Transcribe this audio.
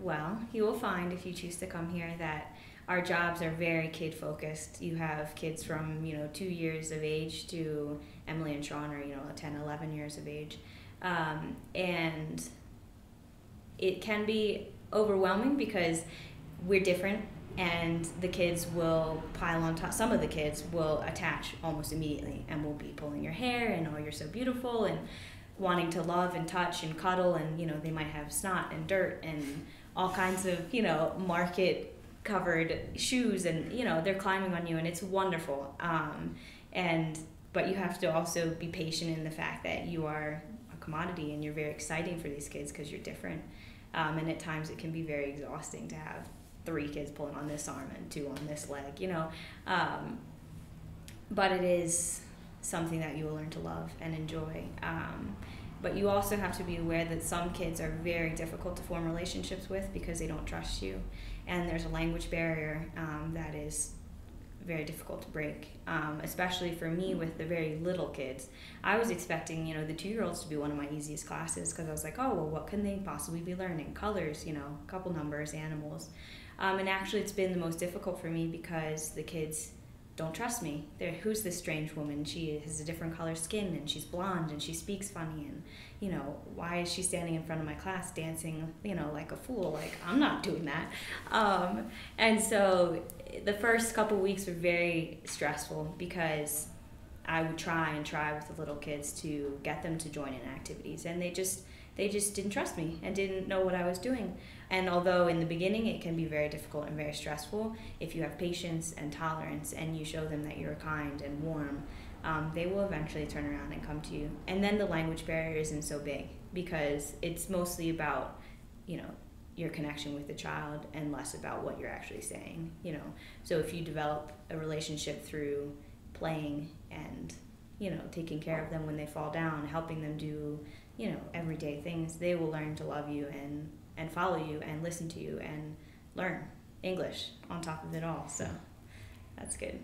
Well, you will find if you choose to come here that our jobs are very kid focused. You have kids from 2 years of age to Emily and Sean are 10, 11 years of age, and it can be overwhelming because we're different, and the kids will pile on top. Some of the kids will attach almost immediately and will be pulling your hair and, oh, you're so beautiful, and wanting to love and touch and cuddle, and they might have snot and dirt and all kinds of market covered shoes, and they're climbing on you, and it's wonderful. But you have to also be patient in the fact that you are a commodity and you're very exciting for these kids because you're different. And at times it can be very exhausting to have 3 kids pulling on this arm and 2 on this leg, but it is something that you will learn to love and enjoy. But you also have to be aware that some kids are very difficult to form relationships with because they don't trust you, and there's a language barrier that is very difficult to break, especially for me with the very little kids. I was expecting the 2-year-olds to be one of my easiest classes because I was like, oh, well, what can they possibly be learning? Colors, a couple numbers, animals. And actually it's been the most difficult for me because the kids don't trust me. Who's this strange woman? She has a different color skin, and she's blonde, and she speaks funny, and why is she standing in front of my class dancing like a fool? Like, I'm not doing that. And so the first couple weeks were very stressful because I would try with the little kids to get them to join in activities, and they just didn't trust me and didn't know what I was doing. And although in the beginning it can be very difficult and very stressful, if you have patience and tolerance and you show them that you're kind and warm, they will eventually turn around and come to you. And then the language barrier isn't so big because it's mostly about, your connection with the child and less about what you're actually saying, So if you develop a relationship through playing and, taking care of them when they fall down, helping them do, everyday things, they will learn to love you and follow you and listen to you and learn English on top of it all. So that's good.